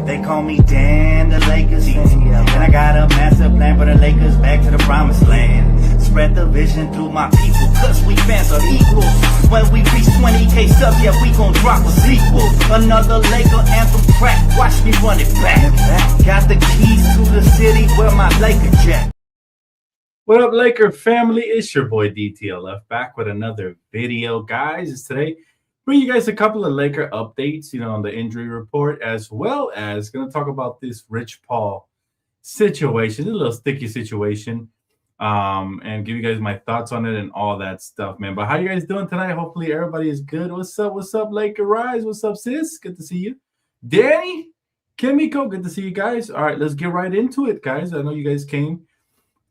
They call me Dan, the Lakers fan. And I got a master plan for the Lakers back to the promised land. Spread the vision through my people, cause we fans are equal. When we reach 20K subs, yeah, we gon' drop a sequel. Another Laker anthem track, watch me run it back. Got the keys to the city where my Laker jet. What up, Laker family? It's your boy DTLF back with another video, guys. It's today bring you guys a couple of Laker updates, on the injury report, as well as going to talk about this Rich Paul situation, a little sticky situation, and give you guys my thoughts on it and all that stuff, man. But how you guys doing tonight? Hopefully everybody is good. What's up, Laker Rise? What's up, sis? Good to see you. Danny, Kimiko, good to see you guys. All right, let's get right into it, guys. I know you guys came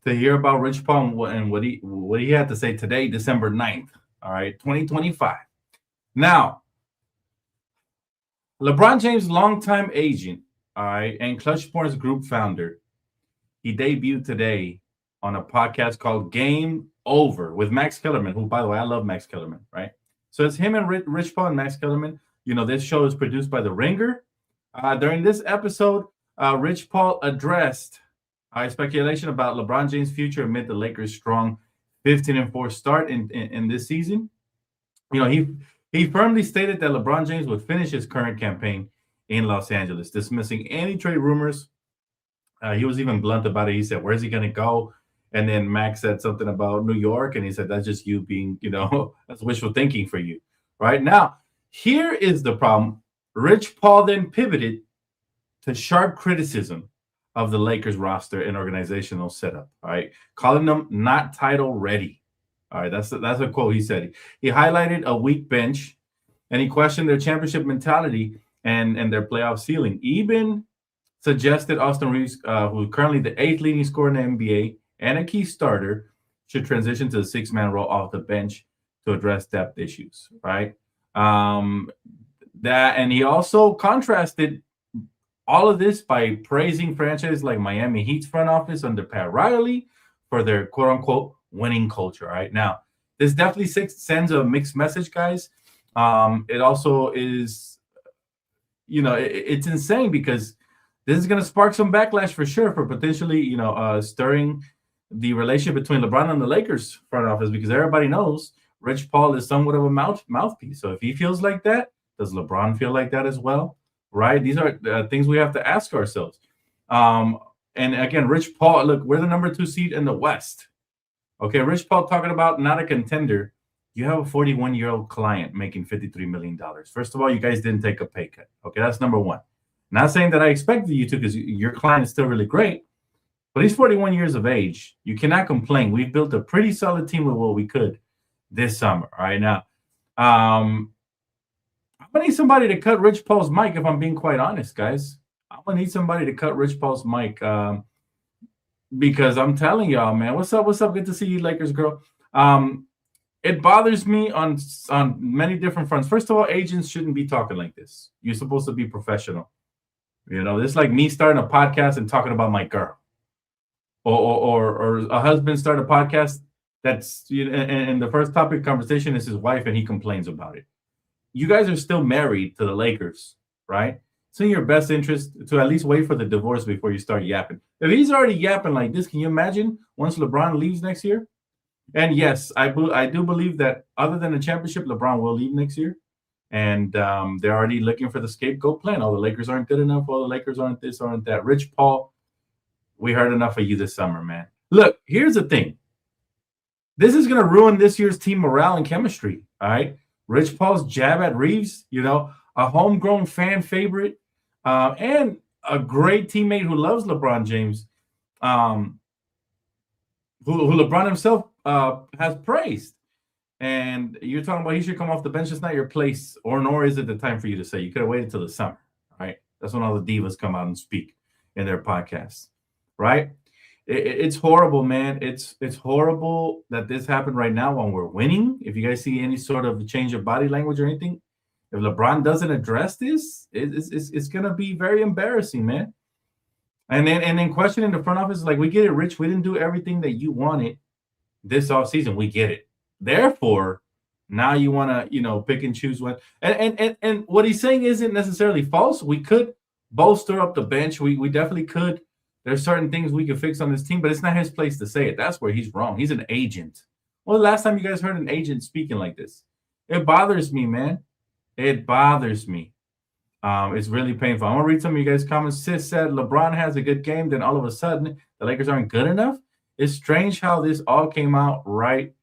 to hear about Rich Paul and what he had to say today, December 9th, all right, 2025. Now, LeBron James' longtime agent, all right, and Clutch Porn's group founder, he debuted today on a podcast called Game Over with Max Kellerman, who, by the way, I love Max Kellerman, right? So it's him and Rich Paul and Max Kellerman. This show is produced by The Ringer. During this episode, Rich Paul addressed speculation about LeBron James' future amid the Lakers' strong 15-4 start in this season. He firmly stated that LeBron James would finish his current campaign in Los Angeles, dismissing any trade rumors. He was even blunt about it. He said, "Where's he going to go?" And then Max said something about New York, and he said, "That's just you being, that's wishful thinking for you." Right now, here is the problem. Rich Paul then pivoted to sharp criticism of the Lakers roster and organizational setup, all right, calling them not title ready. All right, that's a quote he said. He highlighted a weak bench, and he questioned their championship mentality and their playoff ceiling. Even suggested Austin Reeves, who's currently the 8th leading scorer in the NBA and a key starter, should transition to the 6-man role off the bench to address depth issues, right? And he also contrasted all of this by praising franchises like Miami Heat's front office under Pat Riley for their quote-unquote winning culture. Right now, this definitely sends a mixed message, guys. It also is, it's insane because this is going to spark some backlash for sure for potentially, stirring the relationship between LeBron and the Lakers front office, because everybody knows Rich Paul is somewhat of a mouthpiece. So if he feels like that, does LeBron feel like that as well? Right? These are things we have to ask ourselves. And again, Rich Paul, look, we're the number 2 seed in the West. Okay, Rich Paul talking about not a contender. You have a 41-year-old client making $53 million. First of all, you guys didn't take a pay cut. Okay, that's number one. Not saying that I expected you to, because your client is still really great, but he's 41 years of age. You cannot complain. We've built a pretty solid team with what we could this summer. All right, now, I'm going to need somebody to cut Rich Paul's mic, if I'm being quite honest, guys. I'm going to need somebody to cut Rich Paul's mic because I'm telling y'all, man. What's up? Good to see you, Lakers girl. It bothers me on many different fronts. First of all, agents shouldn't be talking like this. You're supposed to be professional. This is like me starting a podcast and talking about my girl. Or a husband start a podcast that's, and the first topic of conversation is his wife and he complains about it. You guys are still married to the Lakers, right? It's in your best interest to at least wait for the divorce before you start yapping. If he's already yapping like this, can you imagine once LeBron leaves next year? And yes, I do believe that other than the championship, LeBron will leave next year. And they're already looking for the scapegoat plan. Oh, the Lakers aren't good enough. Oh, the Lakers aren't this, aren't that. Rich Paul, we heard enough of you this summer, man. Look, here's the thing. This is going to ruin this year's team morale and chemistry, all right? Rich Paul's jab at Reeves, a homegrown fan favorite, and a great teammate who loves LeBron James, who LeBron himself has praised. And you're talking about he should come off the bench. It's not your place, nor is it the time for you to say. You could have waited till the summer, right? That's when all the divas come out and speak in their podcasts, right? It's horrible, man. It's horrible that this happened right now when we're winning. If you guys see any sort of change of body language or anything, if LeBron doesn't address this, it's going to be very embarrassing, man. And then questioning the front office, like, we get it, Rich. We didn't do everything that you wanted this offseason. We get it. Therefore, now you want to, pick and choose when. And what he's saying isn't necessarily false. We could bolster up the bench. We definitely could. There's certain things we could fix on this team, but it's not his place to say it. That's where he's wrong. He's an agent. Well, the last time you guys heard an agent speaking like this? It bothers me, man. It bothers me. It's really painful. I want to read some of you guys' comments. Sis said LeBron has a good game, then all of a sudden the Lakers aren't good enough. It's strange how this all came out right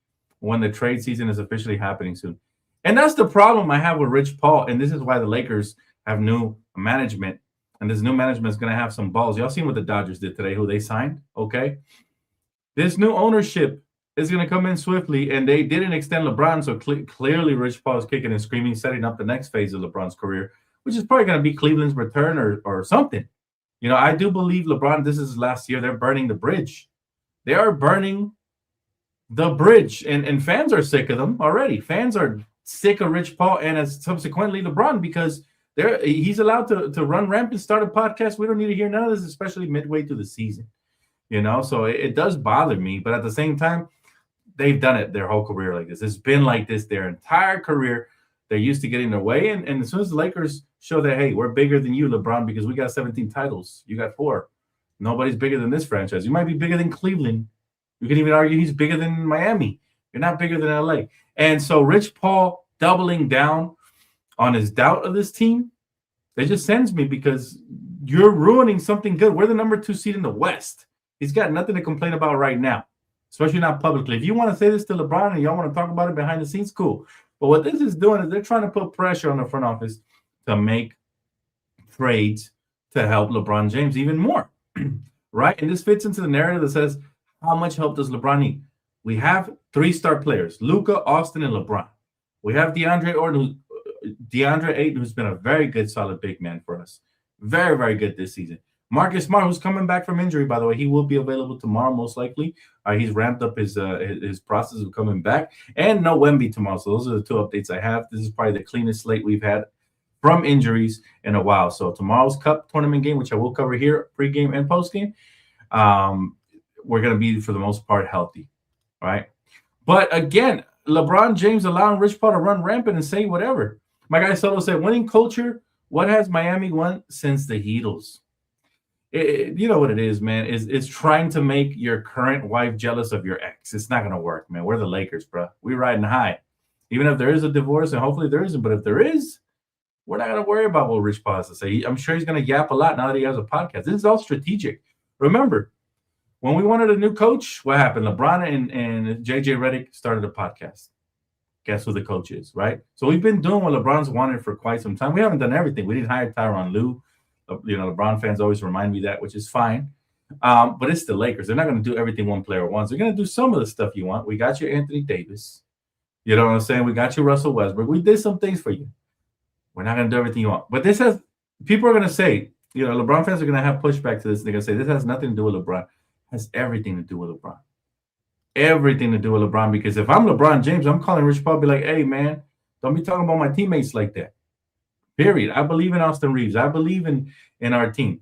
when the trade season is officially happening soon. And that's the problem I have with Rich Paul. And this is why the Lakers have new management. And this new management is going to have some balls. Y'all seen what the Dodgers did today, who they signed? Okay. This new ownership is going to come in swiftly, and they didn't extend LeBron. So clearly Rich Paul is kicking and screaming, setting up the next phase of LeBron's career, which is probably going to be Cleveland's return or something. You know, I do believe LeBron, this is his last year. They're burning the bridge. They are burning the bridge, and fans are sick of them already. Fans are sick of Rich Paul and as subsequently LeBron because he's allowed to run rampant, start a podcast. We don't need to hear none of this, especially midway through the season. You know, so it does bother me, but at the same time, they've done it their whole career like this. It's been like this their entire career. They're used to getting their way, and as soon as the Lakers show that, hey, we're bigger than you, LeBron, because we got 17 titles. You got 4. Nobody's bigger than this franchise. You might be bigger than Cleveland. You can even argue he's bigger than Miami. You're not bigger than LA. And so Rich Paul doubling down on his doubt of this team, it just sends me because you're ruining something good. We're the number 2 seed in the West. He's got nothing to complain about right now, especially not publicly. If you want to say this to LeBron and y'all want to talk about it behind the scenes, cool. But what this is doing is they're trying to put pressure on the front office to make trades to help LeBron James even more, right? And this fits into the narrative that says, how much help does LeBron need? We have 3 star players, Luka, Austin, and LeBron. We have DeAndre Ayton, who's been a very good, solid big man for us. Very, very good this season. Marcus Smart, who's coming back from injury, by the way, he will be available tomorrow, most likely. He's ramped up his process of coming back. And no Wemby tomorrow. So those are the 2 updates I have. This is probably the cleanest slate we've had from injuries in a while. So tomorrow's Cup tournament game, which I will cover here, pregame and postgame, we're going to be, for the most part, healthy, right? But again, LeBron James allowing Rich Paul to run rampant and say whatever. My guy Soto said, winning culture, what has Miami won since the Heatles? You know what it is, man. It's trying to make your current wife jealous of your ex. It's not going to work, man. We're the Lakers, bro. We're riding high. Even if there is a divorce, and hopefully there isn't, but if there is, we're not going to worry about what Rich Paul has to say. I'm sure he's going to yap a lot now that he has a podcast. This is all strategic. Remember, when we wanted a new coach, what happened? LeBron and JJ Redick started a podcast. Guess who the coach is, right? So we've been doing what LeBron's wanted for quite some time. We haven't done everything. We didn't hire Tyronn Lue. You know, LeBron fans always remind me that, which is fine. But it's the Lakers. They're not going to do everything one player wants. They're going to do some of the stuff you want. We got you Anthony Davis. You know what I'm saying? We got you Russell Westbrook. We did some things for you. We're not going to do everything you want. But this has – people are going to say, you know, LeBron fans are going to have pushback to this. They're going to say, this has nothing to do with LeBron. It has everything to do with LeBron. Everything to do with LeBron. Because if I'm LeBron James, I'm calling Rich Paul, be like, hey, man, don't be talking about my teammates like that. Period. I believe in Austin Reeves. I believe in our team.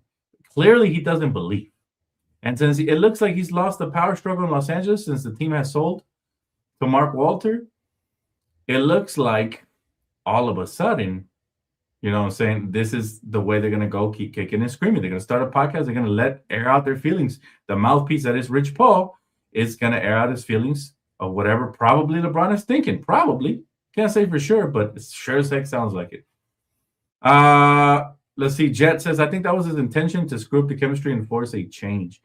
Clearly, he doesn't believe. And since it looks like he's lost the power struggle in Los Angeles since the team has sold to Mark Walter, it looks like all of a sudden, you know what I'm saying, this is the way they're going to go, keep kicking and screaming. They're going to start a podcast. They're going to air out their feelings. The mouthpiece that is Rich Paul is going to air out his feelings of whatever probably LeBron is thinking. Probably. Can't say for sure, but it sure as heck sounds like it. Let's see. Jet says, I think that was his intention, to screw up the chemistry and force a change.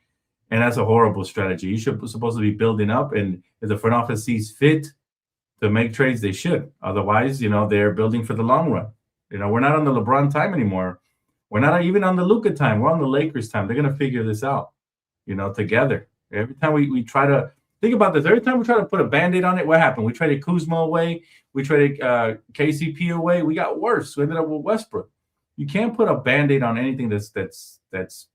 And that's a horrible strategy. You should supposed to be building up, and if the front office sees fit to make trades, they should. Otherwise, you know, they're building for the long run. You know, we're not on the LeBron time anymore. We're not even on the Luka time. We're on the Lakers time. They're going to figure this out, you know, together. Every time we try to think about this, every time we try to put a Band-Aid on it, what happened? We traded Kuzma away. We traded KCP away. We got worse. We ended up with Westbrook. You can't put a Band-Aid on anything that's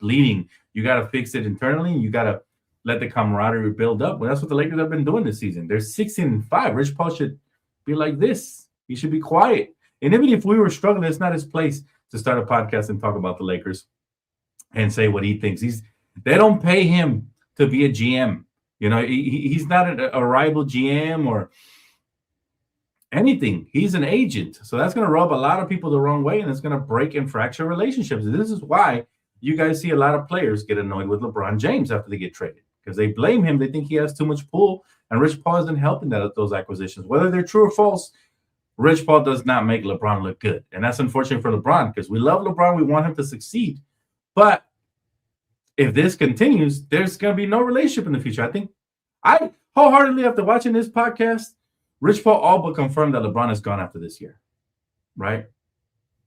bleeding. You got to fix it internally. You got to let the camaraderie build up. Well, that's what the Lakers have been doing this season. They're 16-5. Rich Paul should be like this. He should be quiet. And even if we were struggling, it's not his place to start a podcast and talk about the Lakers and say what he thinks. They don't pay him to be a GM. You know, he's not a rival GM or anything. He's an agent. So that's going to rub a lot of people the wrong way, and it's going to break and fracture relationships. And this is why you guys see a lot of players get annoyed with LeBron James after they get traded, because they blame him. They think he has too much pull, and Rich Paul isn't helping those acquisitions. Whether they're true or false, Rich Paul does not make LeBron look good. And that's unfortunate for LeBron, because we love LeBron. We want him to succeed. But if this continues, there's going to be no relationship in the future. I think I wholeheartedly, after watching this podcast, Rich Paul all but confirmed that LeBron is gone after this year, right?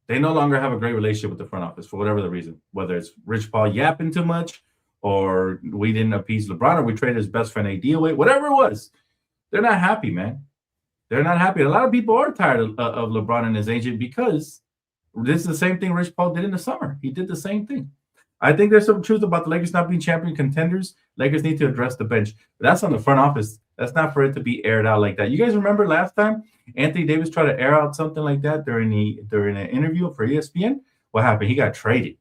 They no longer have a great relationship with the front office for whatever the reason, whether it's Rich Paul yapping too much, or we didn't appease LeBron, or we traded his best friend AD away, whatever it was. They're not happy, man. They're not happy. A lot of people are tired of LeBron and his agent, because this is the same thing Rich Paul did in the summer. He did the same thing. I think there's some truth about the Lakers not being champion contenders. Lakers need to address the bench. But that's on the front office. That's not for it to be aired out like that. You guys remember last time Anthony Davis tried to air out something like that during an interview for ESPN? What happened? He got traded.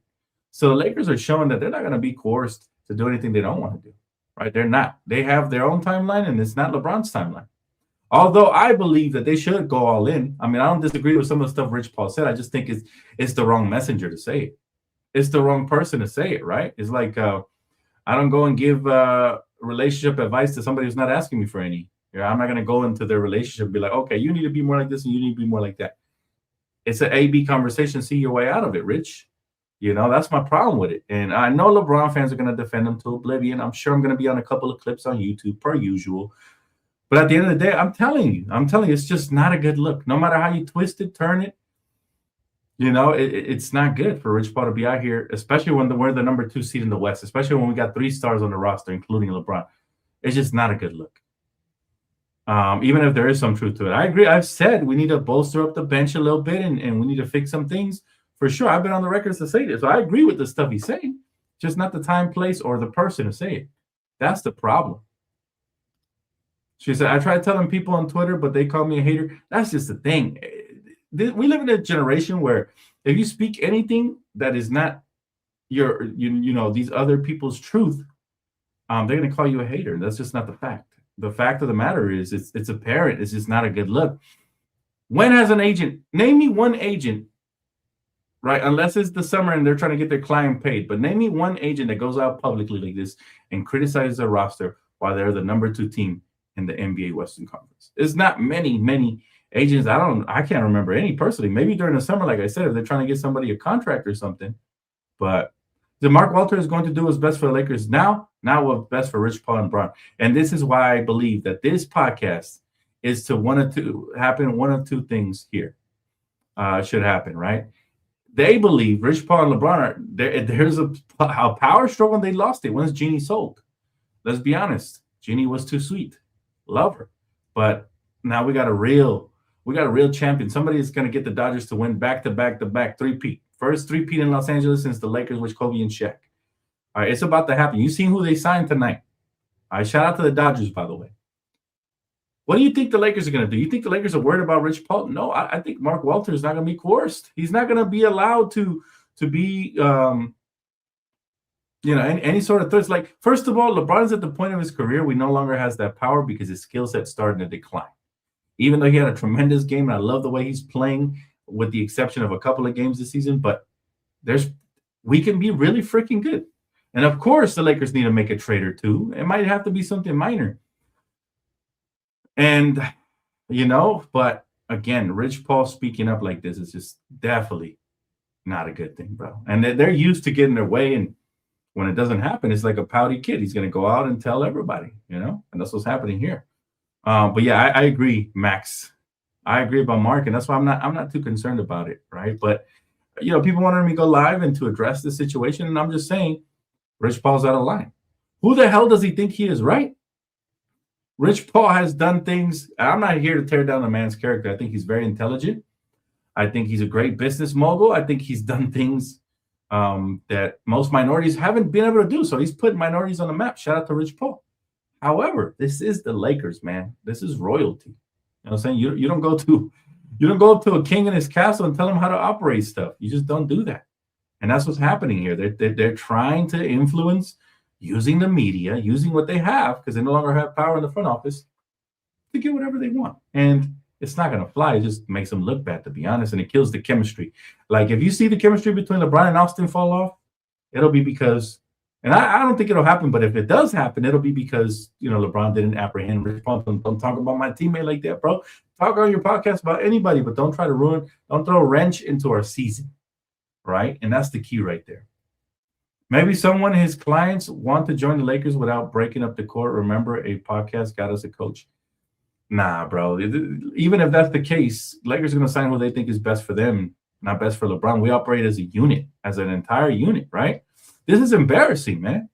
So the Lakers are showing that they're not going to be coerced to do anything they don't want to do, right? They're not. They have their own timeline, and it's not LeBron's timeline. Although I believe that they should go all in. I mean, I don't disagree with some of the stuff Rich Paul said. I just think it's the wrong messenger to say it. It's the wrong person to say it, right? It's like I don't go and give relationship advice to somebody who's not asking me for any. I'm not going to go into their relationship and be like, okay, you need to be more like this and you need to be more like that. It's an A-B conversation. See your way out of it, Rich. That's my problem with it. And I know LeBron fans are going to defend him to oblivion. I'm sure I'm going to be on a couple of clips on YouTube, per usual. But at the end of the day, I'm telling you, it's just not a good look. No matter how you twist it, turn it, it's not good for Rich Paul to be out here, especially when we're the number 2 seed in the West, especially when we got 3 stars on the roster, including LeBron. It's just not a good look. Even if there is some truth to it. I agree. I've said we need to bolster up the bench a little bit, and we need to fix some things for sure. I've been on the records to say this. So I agree with the stuff he's saying, just not the time, place, or the person to say it. That's the problem. She said, I try telling people on Twitter, but they call me a hater. That's just the thing. We live in a generation where if you speak anything that is not these other people's truth, they're going to call you a hater. That's just not the fact. The fact of the matter is it's apparent. It's just not a good look. When has an agent, name me one agent, right? Unless it's the summer and they're trying to get their client paid, but name me one agent that goes out publicly like this and criticizes their roster while they're the number 2 team in the NBA Western Conference. It's not many agents. I can't remember any personally. Maybe during the summer, like I said, if they're trying to get somebody a contract or something. But Mark Walter is going to do what's best for the Lakers now what's best for Rich Paul and Bron. And this is why I believe that this podcast is to one of two things here should happen, right? They believe Rich Paul and LeBron there's a power struggle, and they lost it once Jeannie sold. Let's be honest. Jeannie was too sweet. Love her. But now we got a real champion. Somebody is going to get the Dodgers to win back-to-back three-peat. First three-peat in Los Angeles since the Lakers with Kobe and Shaq. All right, it's about to happen. You seen who they signed tonight. All right, shout out to the Dodgers, by the way. What do you think the Lakers are going to do? You think the Lakers are worried about Rich Paul? No, I think Mark Walter is not going to be coerced. He's not going to be allowed to be any sort of threats. Like, first of all, LeBron's at the point of his career we no longer has that power because his skill set's starting to decline. Even though he had a tremendous game, and I love the way he's playing, with the exception of a couple of games this season, but we can be really freaking good. And of course, the Lakers need to make a trade or two. It might have to be something minor. And, but again, Rich Paul speaking up like this is just definitely not a good thing, bro. And they're used to getting their way, and when it doesn't happen, it's like a pouty kid. He's going to go out and tell everybody, and that's what's happening here. But yeah, I agree, Max. I agree about Mark, and that's why I'm not too concerned about it, right? But people wanted me to go live and to address the situation, and I'm just saying, Rich Paul's out of line. Who the hell does he think he is, right? Rich Paul has done things. I'm not here to tear down the man's character. I think he's very intelligent. I think he's a great business mogul. I think he's done things that most minorities haven't been able to do. So he's put minorities on the map. Shout out to Rich Paul. However, this is the Lakers, man. This is royalty. You know what I'm saying? You don't go up to a king in his castle and tell him how to operate stuff. You just don't do that. And that's what's happening here. They're trying to influence using the media, using what they have, because they no longer have power in the front office, to get whatever they want. And it's not going to fly. It just makes them look bad, to be honest, and it kills the chemistry. Like, if you see the chemistry between LeBron and Austin fall off, it'll be because, and I don't think it'll happen, but if it does happen, it'll be because, LeBron didn't apprehend Rich Paul. Don't talk about my teammate like that, bro. Talk on your podcast about anybody, but don't try to don't throw a wrench into our season, right? And that's the key right there. Maybe someone, his clients, want to join the Lakers without breaking up the court. Remember, a podcast got us a coach. Nah, bro. Even if that's the case, Lakers are going to sign who they think is best for them, not best for LeBron. We operate as a unit, as an entire unit, right? This is embarrassing, man.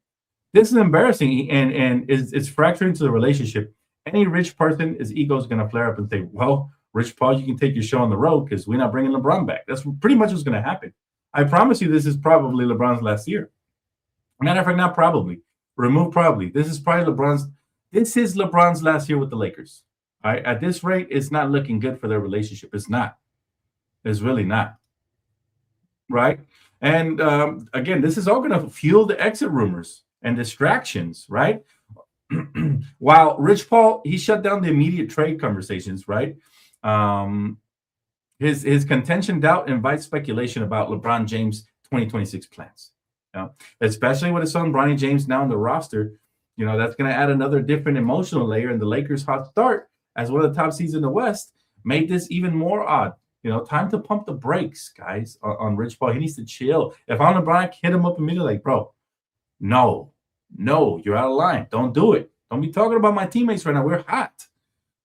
This is embarrassing, and it's fracturing to the relationship. Any rich person, his ego is going to flare up and say, well, Rich Paul, you can take your show on the road because we're not bringing LeBron back. That's pretty much what's going to happen. I promise you this is probably LeBron's last year. Matter of fact, not probably. Remove probably. This is LeBron's last year with the Lakers. All right? At this rate, it's not looking good for their relationship. It's not. It's really not. Right? And again, this is all going to fuel the exit rumors and distractions, right? While Rich Paul, he shut down the immediate trade conversations, right? His contention doubt invites speculation about LeBron James' 2026 plans. Especially with his son Bronny James now on the roster, that's going to add another different emotional layer. And the Lakers' hot start as one of the top seeds in the West made this even more odd. Time to pump the brakes, guys, on Rich Paul. He needs to chill. If I'm LeBron, I hit him up immediately, like, bro, no, you're out of line. Don't do it. Don't be talking about my teammates right now. We're hot.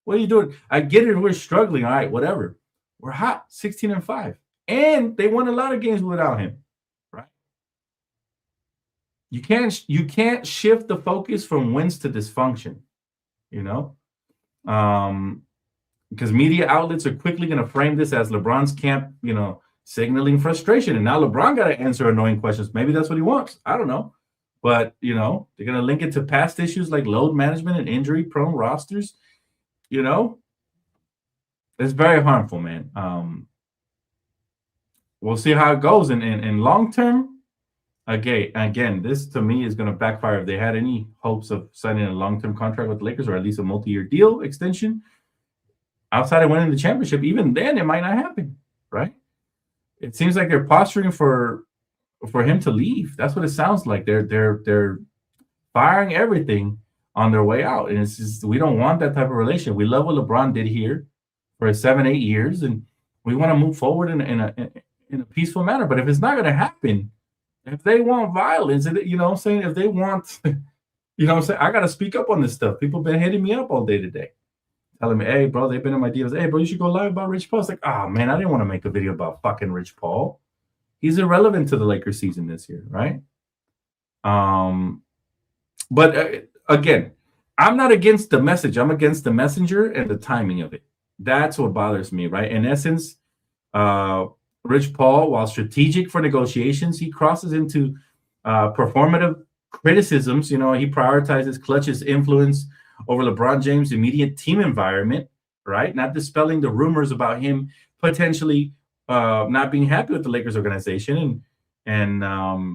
What are you doing? I get it. We're struggling. All right, whatever. We're hot, 16-5. And they won a lot of games without him, right? You can't shift the focus from wins to dysfunction, because media outlets are quickly going to frame this as LeBron's camp, signaling frustration. And now LeBron got to answer annoying questions. Maybe that's what he wants. I don't know. But, they're going to link it to past issues like load management and injury-prone rosters. It's very harmful, man. We'll see how it goes. And long-term, again, this to me is going to backfire if they had any hopes of signing a long-term contract with the Lakers or at least a multi-year deal extension. Outside of winning the championship, even then it might not happen, right? It seems like they're posturing for him to leave. That's what it sounds like. They're firing everything on their way out, and it's just, we don't want that type of relation. We love what LeBron did here for 7-8 years, and we want to move forward in a peaceful manner. But if it's not going to happen, if they want violence, if they want, I got to speak up on this stuff. People been hitting me up all day today, telling me, hey, bro, they've been in my DMs. Hey, bro, you should go live about Rich Paul. It's like, oh, man, I didn't want to make a video about fucking Rich Paul. He's irrelevant to the Lakers season this year, right? But again, I'm not against the message. I'm against the messenger and the timing of it. That's what bothers me, right? In essence, Rich Paul, while strategic for negotiations, he crosses into performative criticisms. He prioritizes Clutch's influence over LeBron James' immediate team environment, right? Not dispelling the rumors about him potentially not being happy with the Lakers organization. And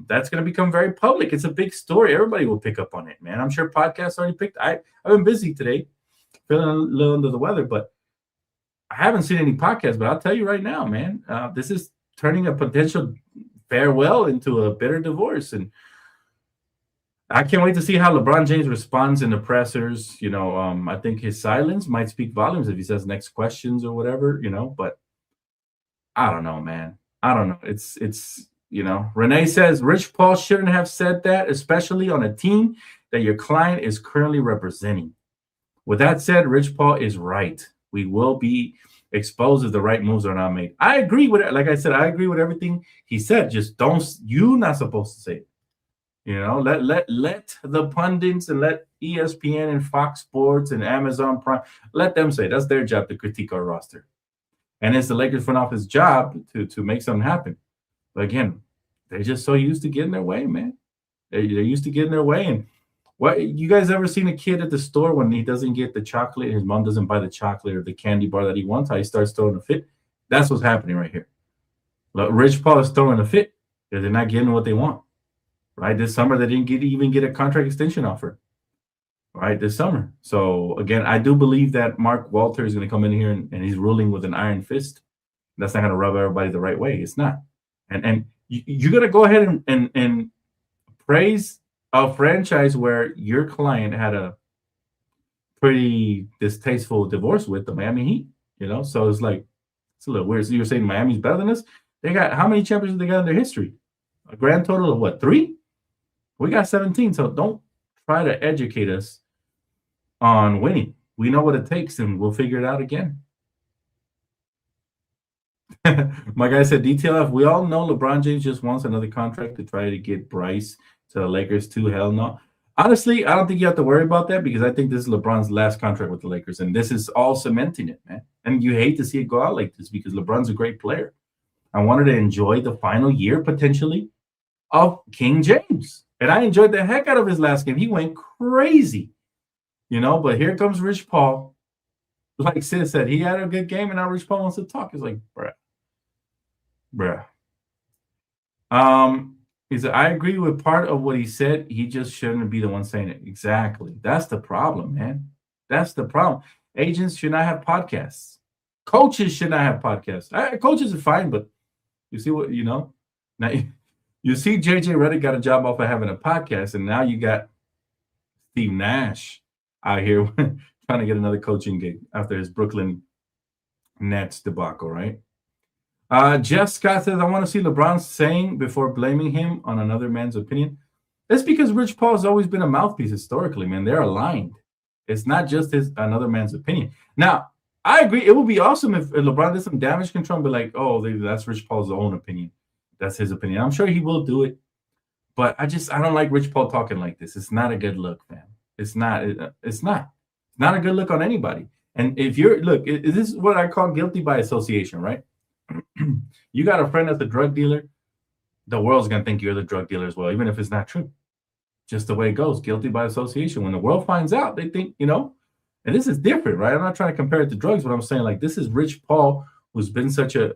that's going to become very public. It's a big story. Everybody will pick up on it, man. I'm sure podcasts already picked. I've been busy today, feeling a little under the weather, but I haven't seen any podcasts. But I'll tell you right now, man, this is turning a potential farewell into a bitter divorce. And I can't wait to see how LeBron James responds in the pressers. I think his silence might speak volumes if he says next questions or whatever, but I don't know, man. I don't know. It's Renee says Rich Paul shouldn't have said that, especially on a team that your client is currently representing. With that said, Rich Paul is right. We will be exposed if the right moves are not made. I agree with it. Like I said, I agree with everything he said. Just you're not supposed to say it. Let the pundits and let ESPN and Fox Sports and Amazon Prime, let them say it. That's their job to critique our roster. And it's the Lakers front office job to make something happen. But again, they're just so used to getting their way, man. They're used to getting their way. And what, you guys ever seen a kid at the store when he doesn't get the chocolate, his mom doesn't buy the chocolate or the candy bar that he wants, how he starts throwing a fit? That's what's happening right here. Look, Rich Paul is throwing a fit because they're not getting what they want. Right? This summer, they didn't even get a contract extension offer. right, this summer. So again, I do believe that Mark Walter is going to come in here and he's ruling with an iron fist. That's not going to rub everybody the right way. It's not. And you're going to go ahead and praise a franchise where your client had a pretty distasteful divorce with the Miami Heat, So it's like, it's a little weird. So you're saying Miami's better than us? They got how many championships they got in their history? A grand total of what, 3? We got 17. So don't try to educate us on winning. We know what it takes, and we'll figure it out again. My guy said, DTLF, we all know LeBron James just wants another contract to try to get Bryce to the Lakers too. Hell no. Honestly, I don't think you have to worry about that because I think this is LeBron's last contract with the Lakers, and this is all cementing it, man. And you hate to see it go out like this because LeBron's a great player. I wanted to enjoy the final year, potentially, of King James. And I enjoyed the heck out of his last game. He went crazy, but here comes Rich Paul. Like Sid said, he had a good game, and now Rich Paul wants to talk. He's like, bruh. He said, I agree with part of what he said. He just shouldn't be the one saying it. Exactly. That's the problem, man. That's the problem. Agents should not have podcasts. Coaches should not have podcasts. Coaches are fine, but you see what, now you see JJ Redick got a job off of having a podcast, and now you got Steve Nash out here trying to get another coaching gig after his Brooklyn Nets debacle, right? Jeff Scott says, I want to see LeBron saying before blaming him on another man's opinion. That's because Rich Paul has always been a mouthpiece historically, man. They're aligned. It's not just another man's opinion. Now, I agree. It would be awesome if LeBron did some damage control and be like, oh, that's Rich Paul's own opinion. That's his opinion. I'm sure he will do it. But I don't like Rich Paul talking like this. It's not a good look, man. It's not a good look on anybody. And if this is what I call guilty by association, right? You got a friend that's a drug dealer, the world's going to think you're the drug dealer as well, even if it's not true. Just the way it goes, guilty by association. When the world finds out, they think, and this is different, right? I'm not trying to compare it to drugs, but I'm saying, like, this is Rich Paul, who's been such a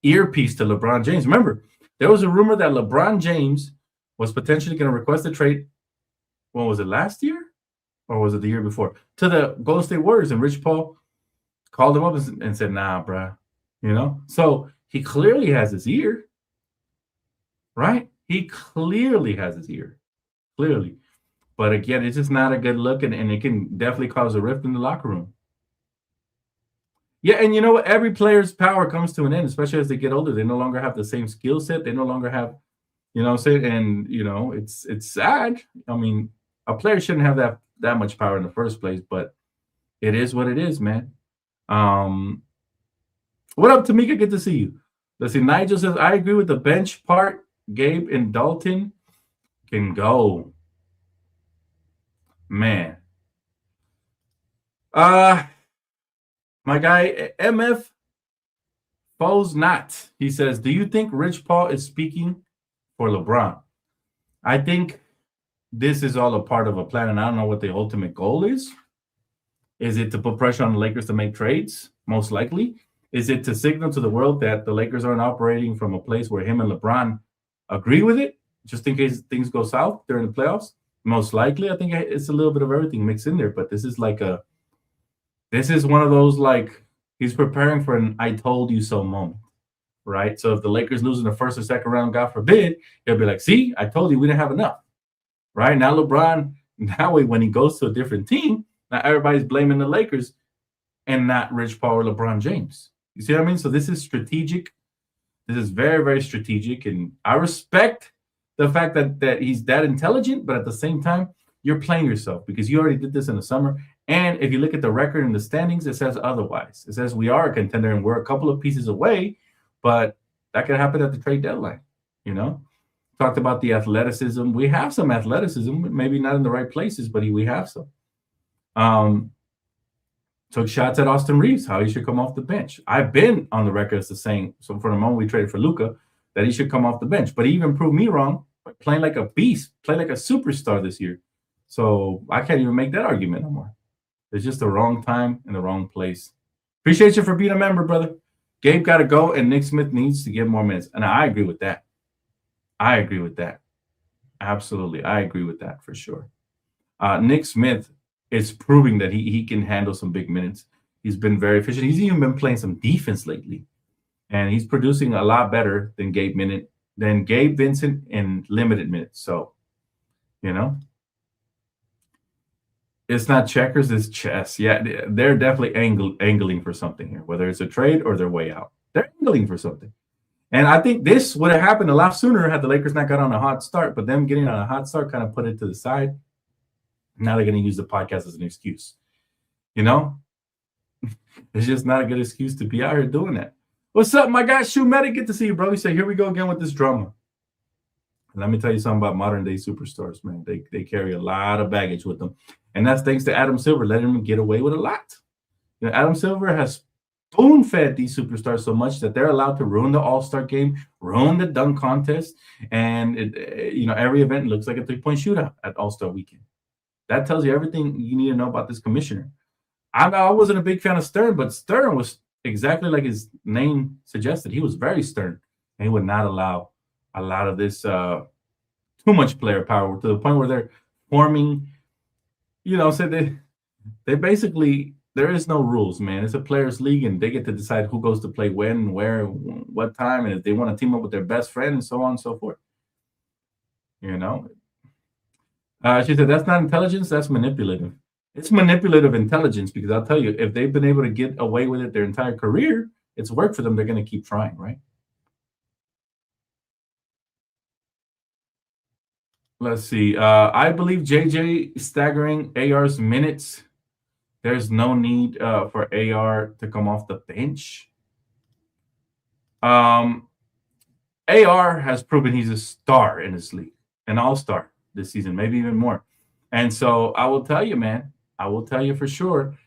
earpiece to LeBron James. Remember, there was a rumor that LeBron James was potentially going to request a trade. When was it, last year? Or was it the year before? To the Golden State Warriors, and Rich Paul called him up and said, nah, bruh. So he clearly has his ear, right? He clearly has his ear, clearly. But again, it's just not a good look, and it can definitely cause a rift in the locker room. Yeah, and you know what? Every player's power comes to an end, especially as they get older. They no longer have the same skill set. They no longer have, it's sad. I mean, a player shouldn't have that much power in the first place, but it is what it is, man. What up, Tamika? Good to see you. Let's see. Nigel says, I agree with the bench part. Gabe and Dalton can go. Man. My guy, MF Foes Not. He says, do you think Rich Paul is speaking for LeBron? I think this is all a part of a plan, and I don't know what the ultimate goal is. Is it to put pressure on the Lakers to make trades? Most likely. Is it to signal to the world that the Lakers aren't operating from a place where him and LeBron agree with it, just in case things go south during the playoffs? Most likely. I think it's a little bit of everything mixed in there, but this is one of those, like, he's preparing for an I told you so moment, right? So if the Lakers lose in the first or second round, God forbid, he'll be like, see, I told you we didn't have enough, right? Now LeBron, that way when he goes to a different team, now everybody's blaming the Lakers and not Rich Paul or LeBron James. You see what I mean? So this is strategic. This is very, very strategic. And I respect the fact that he's that intelligent, but at the same time, you're playing yourself because you already did this in the summer. And if you look at the record and the standings, it says otherwise. It says we are a contender and we're a couple of pieces away, but that could happen at the trade deadline. Talked about the athleticism. We have some athleticism, maybe not in the right places, but we have some. Took shots at Austin Reeves, how he should come off the bench. I've been on the record as saying, so from the moment we traded for Luka, that he should come off the bench. But he even proved me wrong by playing like a beast, playing like a superstar this year. So I can't even make that argument no more. It's just the wrong time and the wrong place. Appreciate you for being a member, brother. Gabe got to go, and Nick Smith needs to get more minutes. And I agree with that. Absolutely. I agree with that for sure. Nick Smith is proving that he can handle some big minutes. He's been very efficient. He's even been playing some defense lately, and he's producing a lot better than Gabe Vincent in limited minutes. So, you know, it's not checkers, it's chess. Yeah, they're definitely angling for something here, whether it's a trade or their way out. They're angling for something. And I think this would have happened a lot sooner had the Lakers not got on a hot start, but them getting on a hot start kind of put it to the side. Now they're going to use the podcast as an excuse. You know, it's just not a good excuse to be out here doing that. What's up, my guy? Shoe Medic, good to see you, bro. He said, here we go again with this drama. And let me tell you something about modern day superstars, man. They carry a lot of baggage with them. And that's thanks to Adam Silver, letting them get away with a lot. You know, Adam Silver has spoon-fed these superstars so much that they're allowed to ruin the All-Star game, ruin the dunk contest, and every event looks like a three-point shootout at All-Star weekend. That tells you everything you need to know about this commissioner. I wasn't a big fan of Stern, but Stern was exactly like his name suggested. He was very stern, and he would not allow a lot of this too much player power to the point where they're forming. So they basically, there is no rules, man. It's a players' league, and they get to decide who goes to play when, where, what time, and if they want to team up with their best friend, and so on and so forth. She said, that's not intelligence, that's manipulative. It's manipulative intelligence, because I'll tell you, if they've been able to get away with it their entire career, it's worked for them. They're going to keep trying, right? Let's see. I believe JJ staggering AR's minutes. There's no need for AR to come off the bench. AR has proven he's a star in this league, an all-star this season, maybe even more. And so I will tell you, man, I will tell you for sure,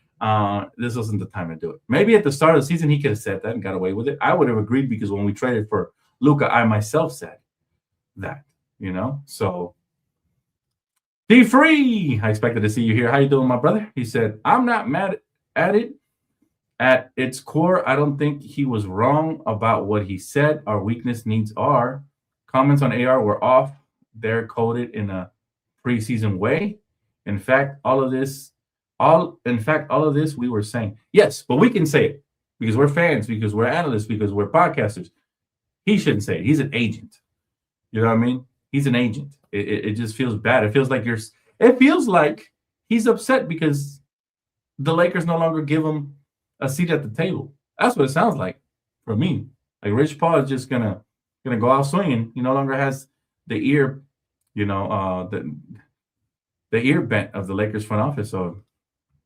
this wasn't the time to do it. Maybe at the start of the season, he could have said that and got away with it. I would have agreed, because when we traded for Luka, I myself said that, so be free. I expected to see you here. How you doing, my brother? He said, I'm not mad at it. At its core, I don't think he was wrong about what he said. Our weakness needs are. Comments on AR were off. They're coded in a preseason way. In fact, all of this we were saying. Yes, but we can say it because we're fans, because we're analysts, because we're podcasters. He shouldn't say it. He's an agent. You know what I mean? He's an agent. It just feels bad. It feels like he's upset because the Lakers no longer give him a seat at the table. That's what it sounds like for me. Like Rich Paul is just gonna go out swinging. He no longer has the ear, the ear bent of the Lakers front office. So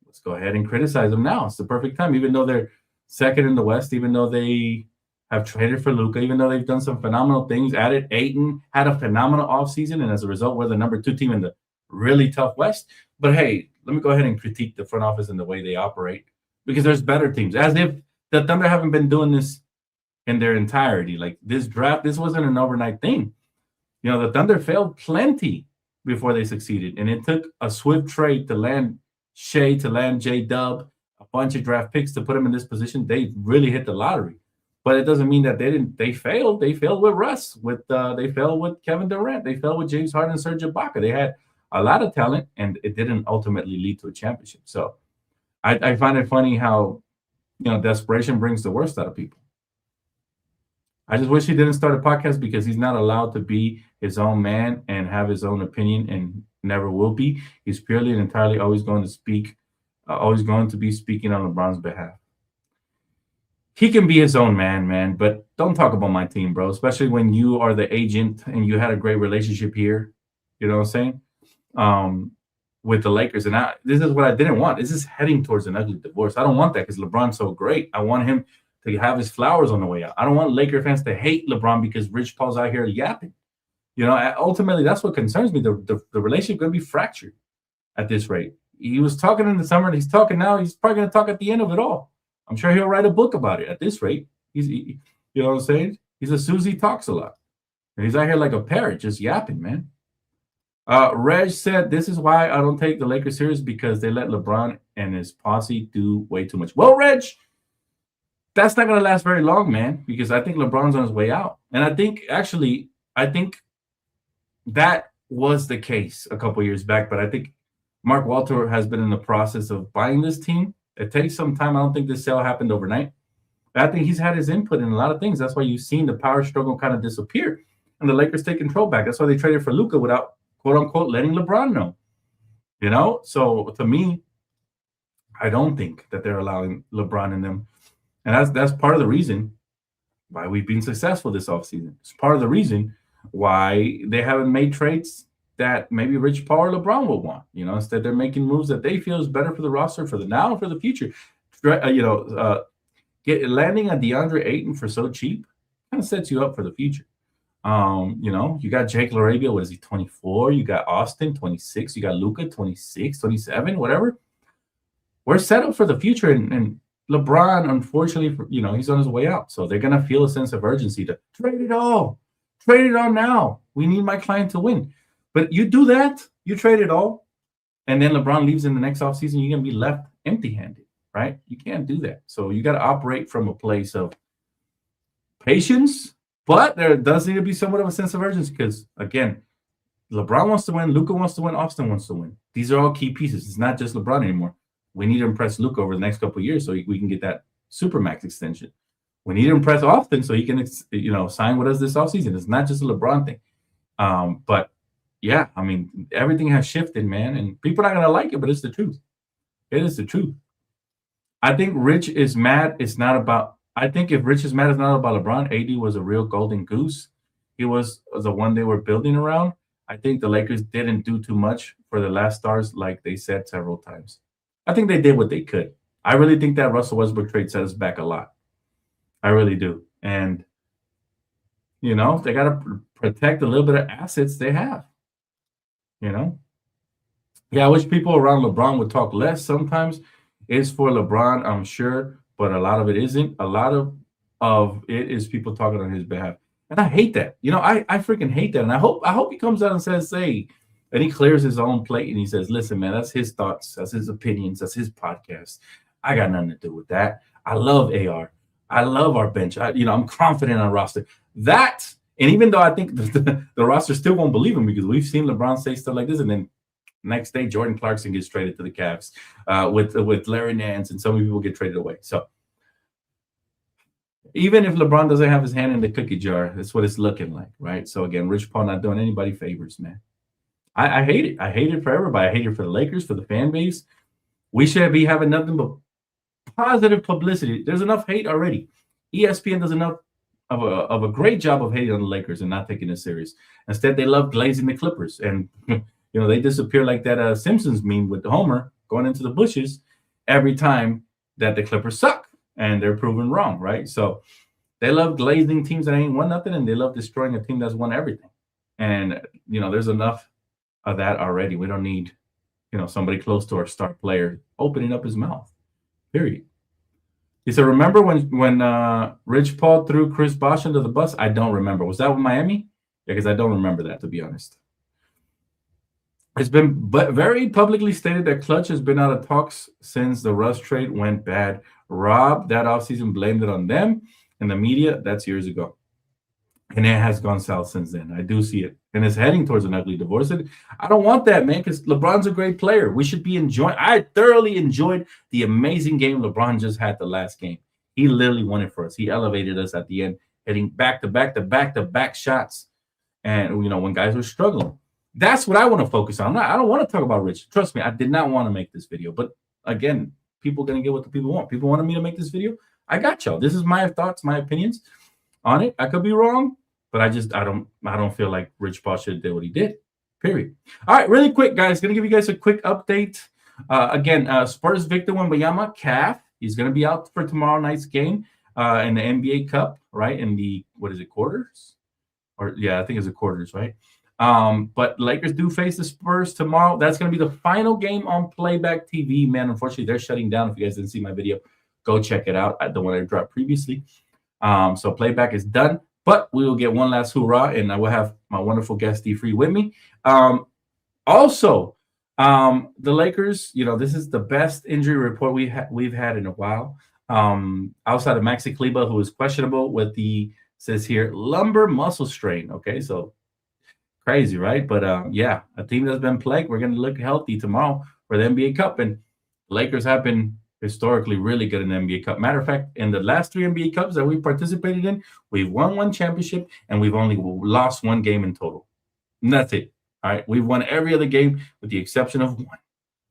let's go ahead and criticize them now. It's the perfect time, even though they're second in the West, even though they have traded for Luka, even though they've done some phenomenal things, added Ayton, had a phenomenal offseason, and as a result, we're the number 2 team in the really tough West. But hey, let me go ahead and critique the front office and the way they operate, because there's better teams. As if the Thunder haven't been doing this in their entirety. Like this draft, this wasn't an overnight thing. The Thunder failed plenty before they succeeded, and it took a swift trade to land Shea, to land J-Dub, a bunch of draft picks to put them in this position. They really hit the lottery. But it doesn't mean that they failed. They failed with Russ. They failed with Kevin Durant. They failed with James Harden and Serge Ibaka. They had a lot of talent, and it didn't ultimately lead to a championship. So I find it funny how, desperation brings the worst out of people. I just wish he didn't start a podcast, because he's not allowed to be his own man and have his own opinion, and never will be. He's purely and entirely always going to be speaking on LeBron's behalf. He can be his own man, but don't talk about my team, bro, especially when you are the agent and you had a great relationship here, you know what I'm saying, with the Lakers. And this is what I didn't want. This is heading towards an ugly divorce. I don't want that, because LeBron's so great. I want him to have his flowers on the way out. I don't want Laker fans to hate LeBron because Rich Paul's out here yapping. Ultimately, that's what concerns me. The relationship going to be fractured at this rate. He was talking in the summer, and he's talking now. He's probably going to talk at the end of it all. I'm sure he'll write a book about it at this rate. You know what I'm saying? He's a Susie talks a lot. And he's out here like a parrot, just yapping, man. Reg said, this is why I don't take the Lakers serious, because they let LeBron and his posse do way too much. Well, Reg, that's not going to last very long, man, because I think LeBron's on his way out. And I think that was the case a couple years back, but I think Mark Walter has been in the process of buying this team. It takes some time. I don't think this sale happened overnight. But I think he's had his input in a lot of things. That's why you've seen the power struggle kind of disappear and the Lakers take control back. That's why they traded for Luka without, quote unquote, letting LeBron know. So to me, I don't think that they're allowing LeBron in them. And that's part of the reason why we've been successful this offseason. It's part of the reason why they haven't made trades that maybe Rich Paul or LeBron would want. Instead they're making moves that they feel is better for the roster for the now and for the future. Landing a DeAndre Ayton for so cheap kind of sets you up for the future. You got Jake LaRavia, what is he, 24? You got Austin, 26. You got Luka, 26, 27, whatever. We're set up for the future, and LeBron, unfortunately, he's on his way out. So they're going to feel a sense of urgency to trade it all. Trade it all now. We need my client to win. But you do that, you trade it all, and then LeBron leaves in the next offseason, you're going to be left empty-handed, right? You can't do that. So you got to operate from a place of patience, but there does need to be somewhat of a sense of urgency because, again, LeBron wants to win, Luka wants to win, Austin wants to win. These are all key pieces. It's not just LeBron anymore. We need to impress Luka over the next couple of years so we can get that Supermax extension. We need to impress Austin so he can, sign with us this offseason. It's not just a LeBron thing. But, yeah, I mean, everything has shifted, man, and people are not going to like it, but it's the truth. It is the truth. I think Rich is mad. I think if Rich is mad, it's not about LeBron. AD was a real golden goose. He was the one they were building around. I think the Lakers didn't do too much for the last stars, like they said several times. I think they did what they could. I really think that Russell Westbrook trade set us back a lot. I really do. And, they got to protect a little bit of assets they have. Yeah, I wish people around LeBron would talk less sometimes. It's for LeBron, I'm sure, but a lot of it isn't. A lot of it is people talking on his behalf. And I hate that. I freaking hate that. And I hope he comes out and says, hey, and he clears his own plate and he says, listen, man, that's his thoughts. That's his opinions. That's his podcast. I got nothing to do with that. I love AR. I love our bench. I'm confident in our roster. That, and even though I think the roster still won't believe him because we've seen LeBron say stuff like this, and then next day Jordan Clarkson gets traded to the Cavs with Larry Nance, and so many people get traded away. So even if LeBron doesn't have his hand in the cookie jar, that's what it's looking like, right? So again, Rich Paul not doing anybody favors, man. I hate it. I hate it for everybody. I hate it for the Lakers, for the fan base. We should be having nothing but positive publicity. There's enough hate already. ESPN does enough of a great job of hating on the Lakers and not taking it serious. Instead, they love glazing the Clippers. And, they disappear like that Simpsons meme with Homer going into the bushes every time that the Clippers suck. And they're proven wrong, right? So they love glazing teams that ain't won nothing, and they love destroying a team that's won everything. And, there's enough of that already. We don't need, somebody close to our star player opening up his mouth, period. He said, remember when Rich Paul threw Chris Bosh under the bus? I don't remember. Was that with Miami? Yeah, because I don't remember that, to be honest. It's been very publicly stated that Clutch has been out of talks since the Russ trade went bad. Rob, that offseason, blamed it on them and the media. That's years ago. And it has gone south since then. I do see it. And it's heading towards an ugly divorce. And I don't want that, man, because LeBron's a great player. We should be enjoying. I thoroughly enjoyed the amazing game LeBron just had the last game. He literally won it for us. He elevated us at the end, hitting back-to-back shots. And, when guys were struggling. That's what I want to focus on. I don't want to talk about Rich. Trust me, I did not want to make this video. But, again, people are going to get what the people want. People wanted me to make this video. I got y'all. This is my thoughts, my opinions on it. I could be wrong, but I don't feel like Rich Paul should have did what he did, period. All right, really quick, guys. Going to give you guys a quick update. Again, Spurs Victor Wembanyama, calf. He's going to be out for tomorrow night's game in the NBA Cup, right? In the, quarters? I think it's the quarters, right? But Lakers do face the Spurs tomorrow. That's going to be the final game on Playback TV, man. Unfortunately, they're shutting down. If you guys didn't see my video, go check it out. The one I dropped previously. So Playback is done, but we will get one last hoorah, and I will have my wonderful guest D-Free with me. Also, the Lakers, this is the best injury report we've had in a while. Outside of Maxi Kleber, who is questionable with says here, lumbar muscle strain. Okay, so crazy, right? But a team that's been plagued. We're going to look healthy tomorrow. for the NBA Cup. And Lakers have been historically really good in the NBA Cup. Matter of fact, in the last 3 NBA Cups that we participated in, we've won 1 championship and we've only lost 1 game in total. And that's it. All right. We've won every other game with the exception of 1.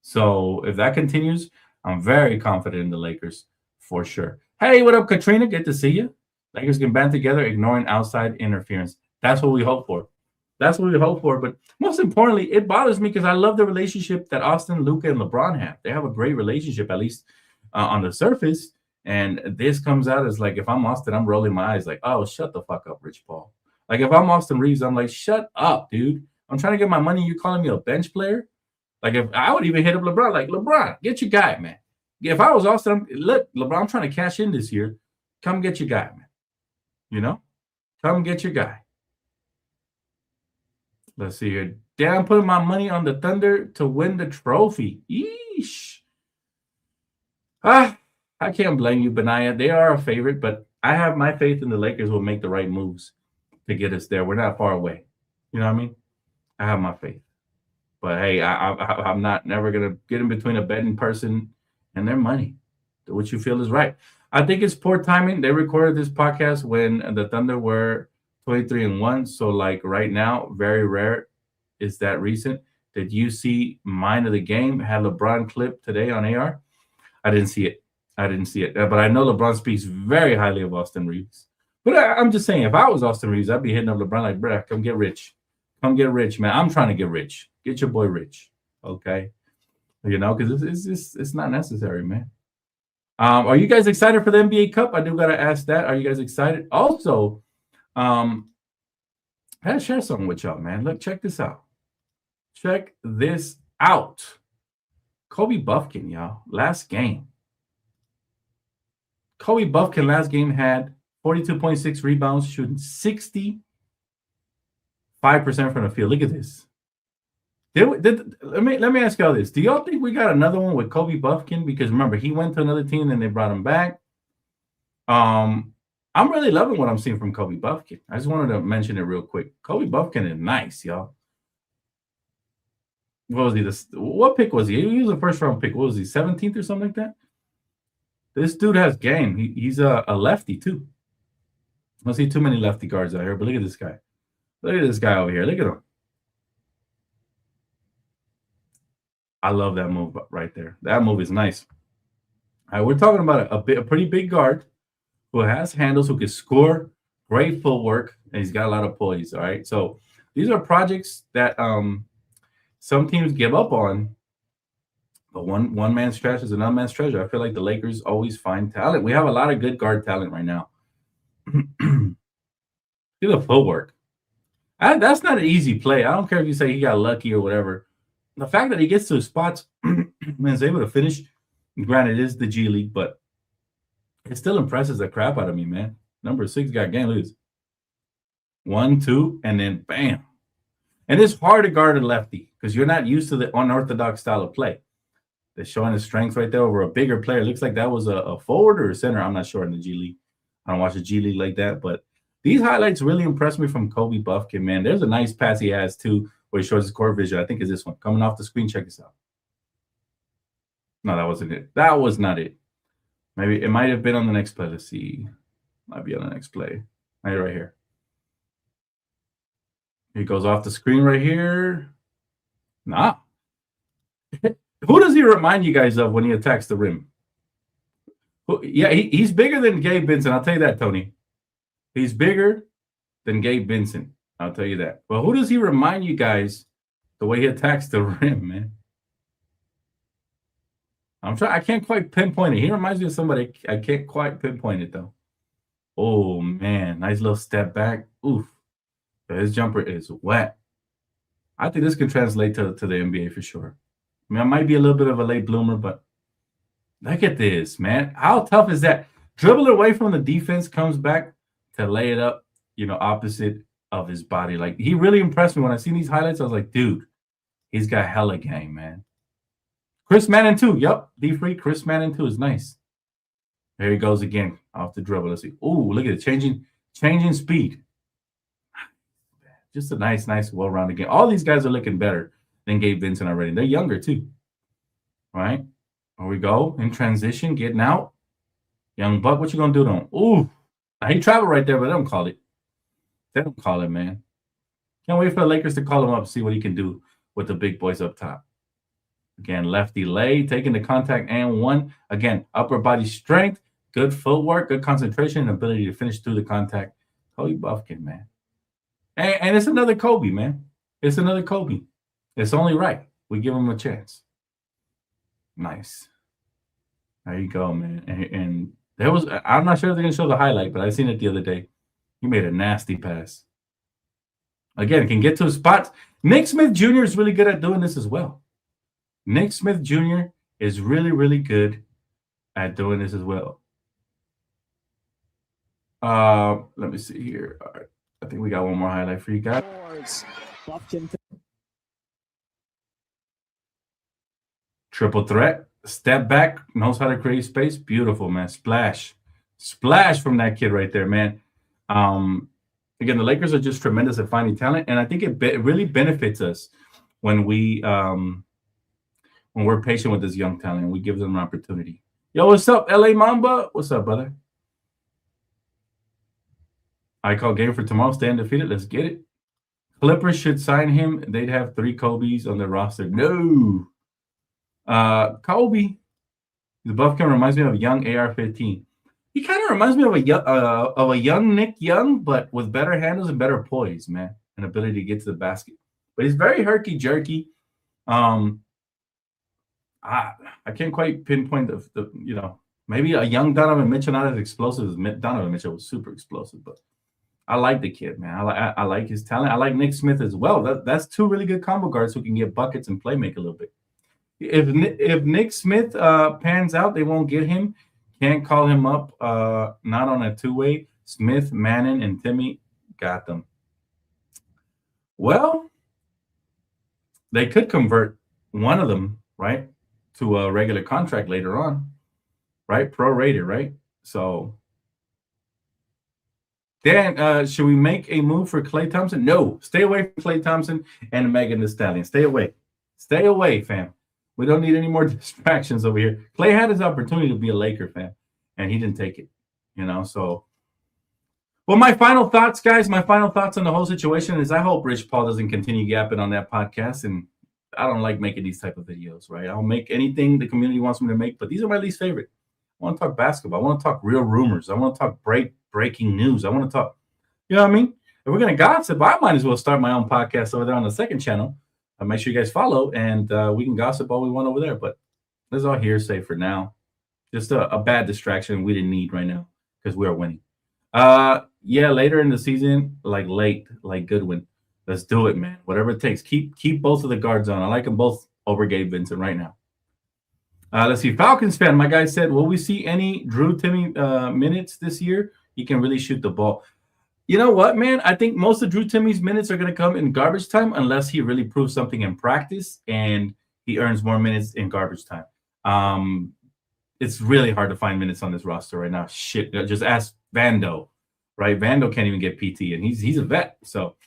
So if that continues, I'm very confident in the Lakers for sure. Hey, what up, Katrina? Good to see you. Lakers can band together, ignoring outside interference. That's what we hope for. That's what we hope for. But most importantly, it bothers me because I love the relationship that Austin, Luka, and LeBron have. They have a great relationship, at least on the surface. And this comes out as like, if I'm Austin, I'm rolling my eyes like, oh, shut the fuck up, Rich Paul. Like, if I'm Austin Reeves, I'm like, shut up, dude. I'm trying to get my money. You're calling me a bench player? Like, if I would even hit up LeBron, like, LeBron, get your guy, man. If I was Austin, look, LeBron, I'm trying to cash in this year. Come get your guy, man. You know? Come get your guy. Let's see here. Damn, putting my money on the Thunder to win the trophy. Yeesh. I can't blame you, Benaya. They are a favorite, but I have my faith in the Lakers will make the right moves to get us there. We're not far away. You know what I mean? I have my faith. But hey, I'm never gonna get in between a betting person and their money. Do what you feel is right. I think it's poor timing. They recorded this podcast when the Thunder were 23-1. So like right now, very rare is that recent. Did you see Mind of the Game had LeBron clip today on AR? I didn't see it. But I know LeBron speaks very highly of Austin Reeves. But I'm just saying, if I was Austin Reeves, I'd be hitting up LeBron like, bruh, come get rich. Come get rich, man. I'm trying to get rich. Get your boy rich, okay? You know, because it's not necessary, man. Are you guys excited for the NBA Cup? I do gotta ask that. Are you guys excited? Also, I gotta share something with y'all, man. Look, check this out. Check this out. Kobe Bufkin, y'all. Last game. Kobe Bufkin last game had 42.6 rebounds, shooting 65% from the field. Look at this. Let me ask y'all this. Do y'all think we got another one with Kobe Bufkin? Because remember, he went to another team and they brought him back. I'm really loving what I'm seeing from Kobe Bufkin. I just wanted to mention it real quick. Kobe Bufkin is nice, y'all. What was he? What pick was he? He was a first-round pick. What was he, 17th or something like that? This dude has game. He's a lefty, too. I don't see too many lefty guards out here, but look at this guy. Look at this guy over here. Look at him. I love that move right there. That move is nice. All right, we're talking about a pretty big guard who has handles, who can score, great footwork, and he's got a lot of poise. All right, so these are projects that some teams give up on, but one man's trash is another man's treasure. I feel like the Lakers always find talent. We have a lot of good guard talent right now. See the footwork. That's not an easy play. I don't care if you say he got lucky or whatever. The fact that he gets to his spots and is able to finish, granted, it is the G League, but it still impresses the crap out of me, man. Number 6 got game. Look at this. 1, 2, and then bam. And it's hard to guard a lefty because you're not used to the unorthodox style of play. They're showing his strength right there over a bigger player. It looks like that was a forward or a center. I'm not sure in the G League. I don't watch the G League like that, but these highlights really impressed me from Kobe Bufkin, man. There's a nice pass he has, too, where he shows his court vision. I think is this one. Coming off the screen. Check this out. No, that wasn't it. That was not it. Maybe it might have been on the next play. Let's see. Might be on the next play. Right here. He goes off the screen right here. Nah. Who does he remind you guys of when he attacks the rim? Yeah, he's bigger than Gabe Vincent. I'll tell you that, Tony. He's bigger than Gabe Vincent. I'll tell you that. But who does he remind you guys the way he attacks the rim, man? I can't quite pinpoint it. He reminds me of somebody. I can't quite pinpoint it, though. Oh, man. Nice little step back. Oof. His jumper is wet. I think this can translate to the NBA for sure. I mean, I might be a little bit of a late bloomer, but look at this, man. How tough is that? Dribble away from the defense, comes back to lay it up, opposite of his body. Like, he really impressed me. When I seen these highlights, I was like, dude, he's got hella game, man. Chris Manning, too. Yep, D-Free. Chris Manning, too, is nice. There he goes again, off the dribble. Let's see. Ooh, look at it. Changing speed. Just a nice, well-rounded game. All these guys are looking better than Gabe Vincent already. They're younger, too. right? Here we go in transition, getting out. Young Buck, what you gonna do to him? Ooh, he traveled right there, but they don't call it. They don't call it, man. Can't wait for the Lakers to call him up, see what he can do with the big boys up top. Again, lefty lay, taking the contact and one. Again, upper body strength, good footwork, good concentration, and ability to finish through the contact. Kobe Bufkin, man. And it's another Kobe, man. It's another Kobe. It's only right. We give him a chance. Nice. There you go, man. And there was, I'm not sure if they're going to show the highlight, but I seen it the other day. He made a nasty pass. Again, can get to his spots. Nick Smith Jr. is really good at doing this as well. Nick Smith Jr. is really, really good at doing this as well. Let me see here. All right. I think we got one more highlight for you guys. Triple threat. Step back. Knows how to create space. Beautiful, man. Splash. Splash from that kid right there, man. Again, the Lakers are just tremendous at finding talent, and I think it really benefits us when we're patient with this young talent and we give them an opportunity. Yo, what's up, LA Mamba? What's up, brother? I call game for tomorrow. Stay undefeated. Let's get it. Clippers should sign him. They'd have 3 Kobes on their roster. No. Kobe. The Bufkin reminds me of a young AR-15. He kind of reminds me of a young Nick Young, but with better handles and better poise, man, and ability to get to the basket. But he's very herky-jerky. I can't quite pinpoint the maybe a young Donovan Mitchell, not as explosive as Donovan Mitchell was super explosive, but I like the kid, man. I like his talent. I like Nick Smith as well. That's 2 really good combo guards who can get buckets and play make a little bit. If Nick Smith pans out, they won't get him. Can't call him up. Not on a 2-way. Smith, Manning, and Timmy got them. Well, they could convert one of them, right, to a regular contract later on, right? Prorated, right? So Dan, should we make a move for Klay Thompson? No, stay away from Klay Thompson and Megan Thee Stallion. Stay away. Stay away, fam. We don't need any more distractions over here. Klay had his opportunity to be a Laker fan, and he didn't take it, So, well, my final thoughts, guys, my final thoughts on the whole situation is I hope Rich Paul doesn't continue yapping on that podcast, and I don't like making these type of videos, right? I'll make anything the community wants me to make, but these are my least favorite. I want to talk basketball. I want to talk real rumors. I want to talk breaking news. I want to talk, you know what I mean? If we're going to gossip, I might as well start my own podcast over there on the second channel. Make sure you guys follow, and we can gossip all we want over there. But this is all hearsay for now. Just a bad distraction we didn't need right now because we are winning. Yeah, later in the season, like Goodwin. Let's do it, man. Whatever it takes. Keep both of the guards on. I like them both over Gabe Vincent right now. Let's see. Falcons fan, my guy said, will we see any Drew Timmy minutes this year? He can really shoot the ball. You know what, man? I think most of Drew Timmy's minutes are going to come in garbage time unless he really proves something in practice and he earns more minutes in garbage time. It's really hard to find minutes on this roster right now. Shit, just ask Vando, right? Vando can't even get PT, and he's a vet. So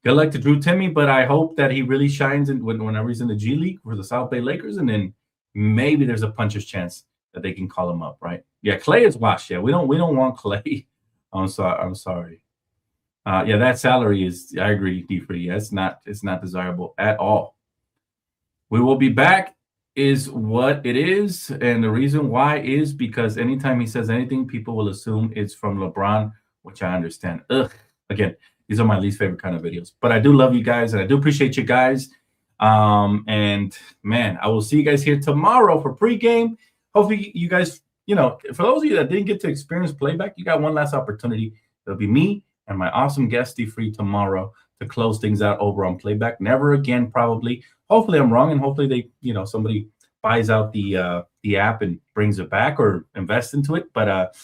good luck to Drew Timmy, but I hope that he really shines whenever he's in the G League for the South Bay Lakers, and then maybe there's a puncher's chance that they can call him up, right? Yeah, Klay is washed. Yeah, we don't want Klay. I'm sorry. Yeah, that salary is, I agree, D3. Yeah, it's not desirable at all. We will be back is what it is. And the reason why is because anytime he says anything, people will assume it's from LeBron, which I understand. Again, these are my least favorite kind of videos. But I do love you guys, and I do appreciate you guys. And, man, I will see you guys here tomorrow for pregame. Hopefully you guys, for those of you that didn't get to experience playback, you got one last opportunity. It'll be me and my awesome guest, D-Free, tomorrow to close things out over on playback. Never again, probably. Hopefully I'm wrong, and hopefully they, somebody buys out the app and brings it back or invests into it. But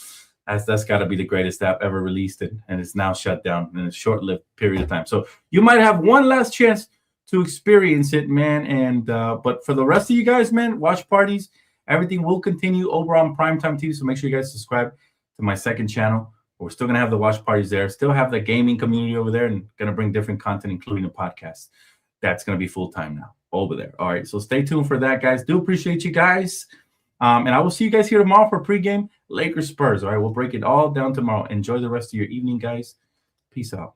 that's got to be the greatest app ever released, and it's now shut down in a short-lived period of time. So you might have one last chance to experience it, man. And but for the rest of you guys, man, watch parties. Everything will continue over on Primetime TV. So make sure you guys subscribe to my second channel. We're still going to have the watch parties there. Still have the gaming community over there, and going to bring different content, including the podcast. That's going to be full-time now. over there. All right, so stay tuned for that, guys. Do appreciate you guys. And I will see you guys here tomorrow for pregame Lakers Spurs. All right, we'll break it all down tomorrow. Enjoy the rest of your evening, guys. Peace out.